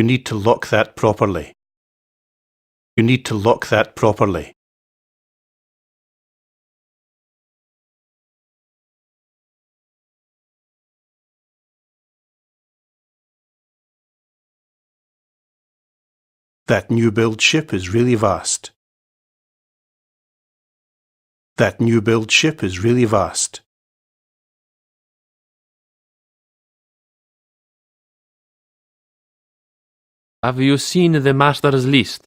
You need to lock that properly. You need to lock that properly. That new build ship is really vast. That new build ship is really vast. Have you seen the master's list?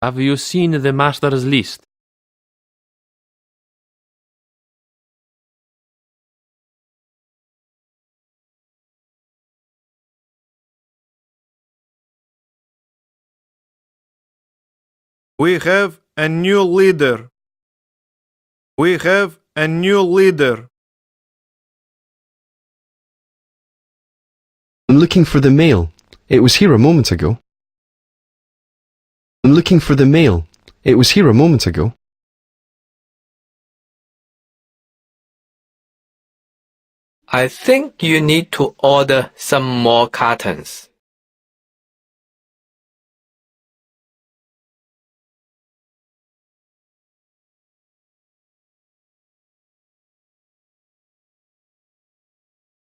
Have you seen the master's list? We have a new leader. We have a new leader. I'm looking for the mail. It was here a moment ago. I'm looking for the mail. It was here a moment ago. I think you need to order some more cartons.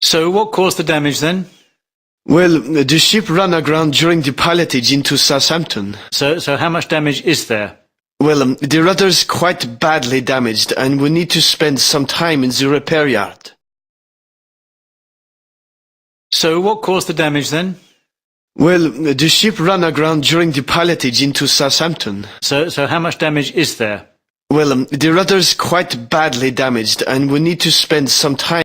So what caused the damage then? Well, the ship ran aground during the pilotage into Southampton. So how much damage is there? Well, the rudder's quite badly damaged and we need to spend some time in the repair yard. So what caused the damage then? Well, the ship ran aground during the pilotage into Southampton. So how much damage is there? Well, the rudder's quite badly damaged and we need to spend some time.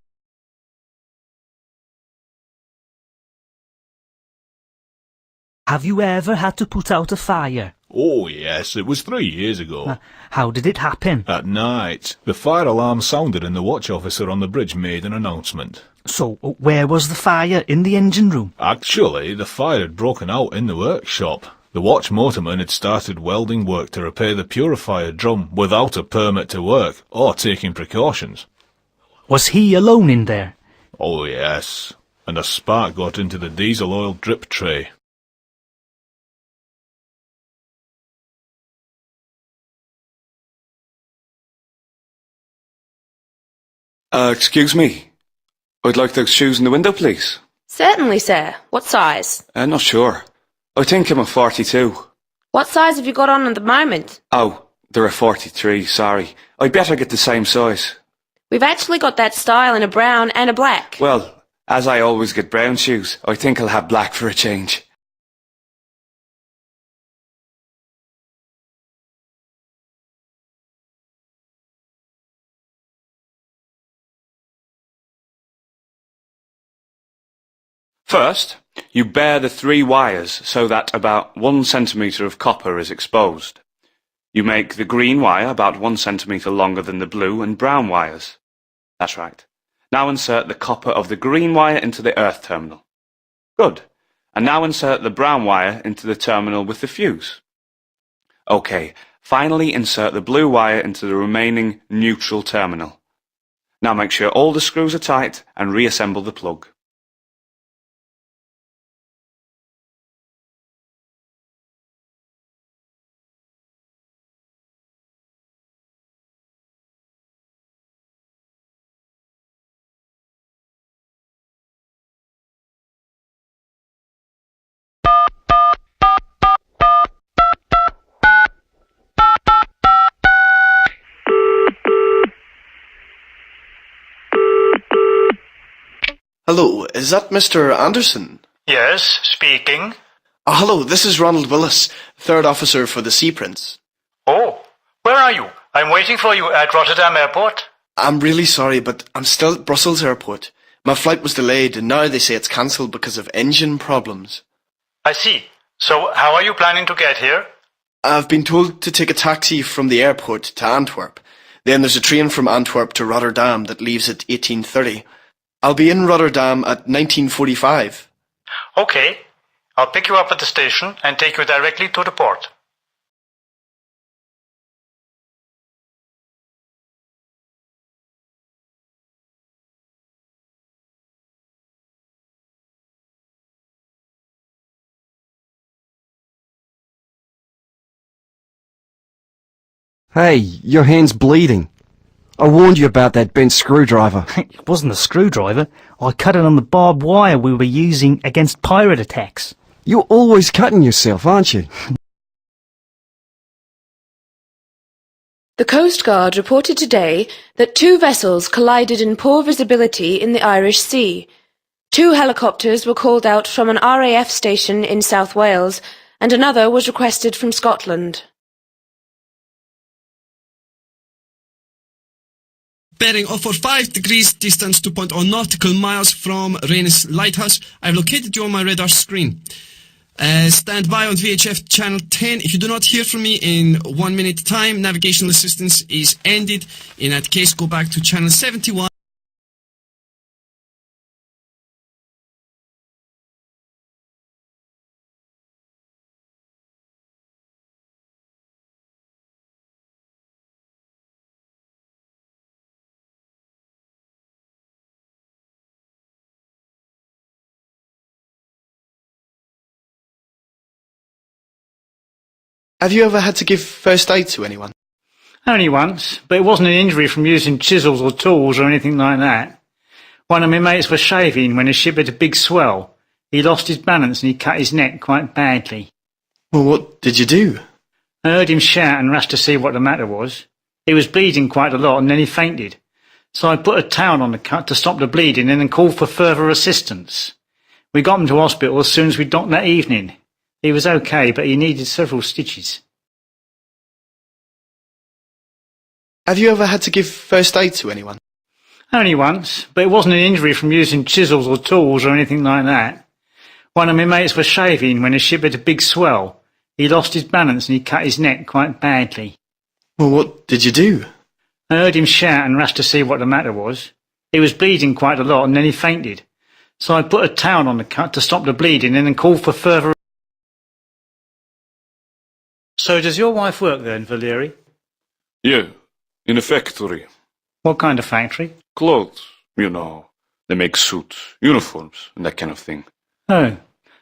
Have you ever had to put out a fire? Oh, yes, it was 3 years ago. How did it happen? At night, the fire alarm sounded and the watch officer on the bridge made an announcement. So, where was the fire? In the engine room? Actually, the fire had broken out in the workshop. The watch motorman had started welding work to repair the purifier drum without a permit to work or taking precautions. Was he alone in there? Oh, yes, and a spark got into the diesel oil drip tray. Excuse me. I'd like those shoes in the window, please. Certainly, sir. What size? Not sure. I think I'm a 42. What size have you got on at the moment? Oh, they're a 43, sorry. I'd better get the same size. We've actually got that style in a brown and a black. Well, as I always get brown shoes, I think I'll have black for a change. First, you bare the 3 wires so that about 1 centimetre of copper is exposed. You make the green wire about 1 centimetre longer than the blue and brown wires. That's right. Now insert the copper of the green wire into the earth terminal. Good. And now insert the brown wire into the terminal with the fuse. OK, finally insert the blue wire into the remaining neutral terminal. Now make sure all the screws are tight and reassemble the plug. Hello, is that Mr. Anderson? Yes, speaking. Hello, this is Ronald Willis, 3rd officer for the Sea Prince. Oh, where are you? I'm waiting for you at Rotterdam Airport. I'm really sorry, but I'm still at Brussels Airport. My flight was delayed and now they say it's cancelled because of engine problems. I see. So how are you planning to get here? I've been told to take a taxi from the airport to Antwerp. Then there's a train from Antwerp to Rotterdam that leaves at 18:30. I'll be in Rotterdam at 19:45. Okay. I'll pick you up at the station and take you directly to the port. Hey, your hand's bleeding. I warned you about that bent screwdriver. It wasn't a screwdriver. I cut it on the barbed wire we were using against pirate attacks. You're always cutting yourself, aren't you? The Coast Guard reported today that 2 vessels collided in poor visibility in the Irish Sea. 2 helicopters were called out from an RAF station in South Wales, and another was requested from Scotland. Bearing off for 5 degrees, distance 2.0 nautical miles from Raynes Lighthouse. I've located you on my radar screen. Stand by on VHF channel 10. If you do not hear from me in 1 minute time, navigational assistance is ended. In that case, go back to channel 71. Have you ever had to give first aid to anyone? Only once, but it wasn't an injury from using chisels or tools or anything like that. One of my mates was shaving when the ship had a big swell. He lost his balance and he cut his neck quite badly. Well, what did you do? I heard him shout and rushed to see what the matter was. He was bleeding quite a lot and then he fainted. So I put a towel on the cut to stop the bleeding and then called for further assistance. We got him to hospital as soon as we docked that evening. He was okay, but he needed several stitches. Have you ever had to give first aid to anyone? Only once, but it wasn't an injury from using chisels or tools or anything like that. One of my mates was shaving when the ship had a big swell. He lost his balance and he cut his neck quite badly. Well, what did you do? I heard him shout and rushed to see what the matter was. He was bleeding quite a lot and then he fainted. So I put a towel on the cut to stop the bleeding and then called for further... So does your wife work then, Valeri? Yeah, in a factory. What kind of factory? Clothes, you know. They make suits, uniforms, and that kind of thing. Oh,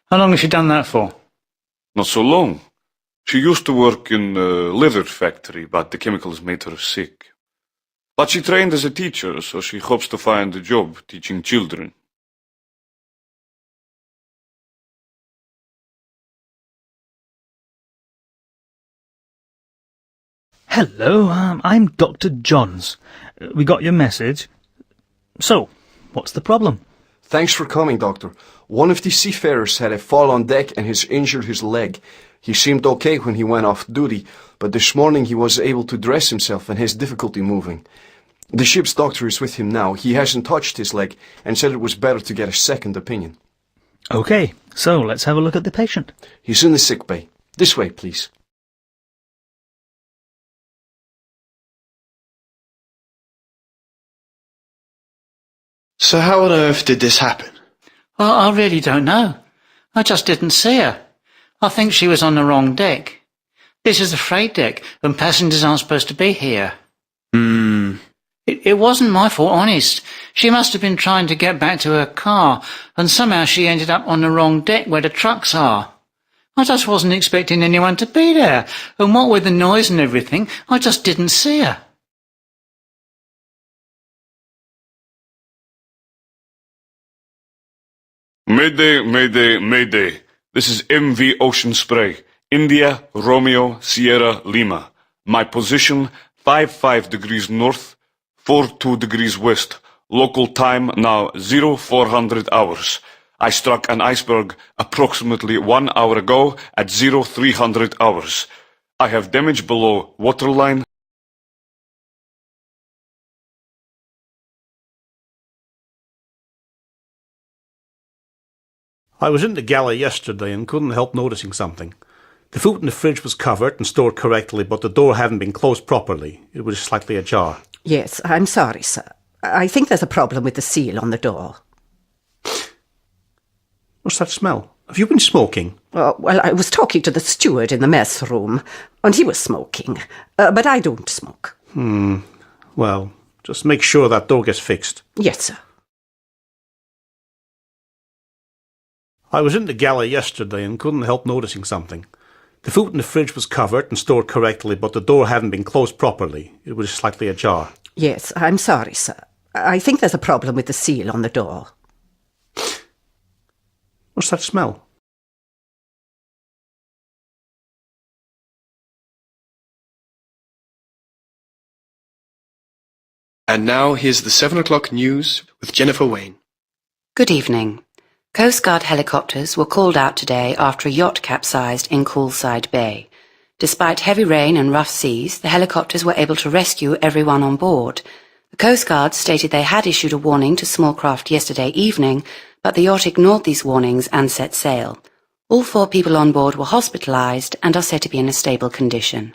how long has she done that for? Not so long. She used to work in a leather factory, but the chemicals made her sick. But she trained as a teacher, so she hopes to find a job teaching children. Hello, I'm Dr. Johns. We got your message. So, what's the problem? Thanks for coming, Doctor. One of the seafarers had a fall on deck and has injured his leg. He seemed okay when he went off duty, but this morning he was able to dress himself and has difficulty moving. The ship's doctor is with him now. He hasn't touched his leg and said it was better to get a second opinion. Okay, so let's have a look at the patient. He's in the sick bay. This way, please. So how on earth did this happen? Well, I really don't know. I just didn't see her. I think she was on the wrong deck. This is the freight deck, and passengers aren't supposed to be here. It wasn't my fault, honest. She must have been trying to get back to her car, and somehow she ended up on the wrong deck where the trucks are. I just wasn't expecting anyone to be there, and what with the noise and everything, I just didn't see her. Mayday, mayday, mayday. This is MV Ocean Spray. India, Romeo, Sierra, Lima. My position, 55 degrees north, 42 degrees west. Local time now 0400 hours. I struck an iceberg approximately 1 hour ago at 0300 hours. I have damage below waterline. I was in the galley yesterday and couldn't help noticing something. The food in the fridge was covered and stored correctly, but the door hadn't been closed properly. It was slightly ajar. Yes, I'm sorry, sir. I think there's a problem with the seal on the door. What's that smell? Have you been smoking? Well, I was talking to the steward in the mess room, and he was smoking. But I don't smoke. Well, just make sure that door gets fixed. Yes, sir. I was in the galley yesterday and couldn't help noticing something. The food in the fridge was covered and stored correctly, but the door hadn't been closed properly. It was slightly ajar. Yes, I'm sorry, sir. I think there's a problem with the seal on the door. What's that smell? And now here's the 7 o'clock news with Jennifer Wayne. Good evening. Coast Guard helicopters were called out today after a yacht capsized in Coolside Bay. Despite heavy rain and rough seas, the helicopters were able to rescue everyone on board. The Coast Guard stated they had issued a warning to small craft yesterday evening, but the yacht ignored these warnings and set sail. All 4 people on board were hospitalised and are said to be in a stable condition.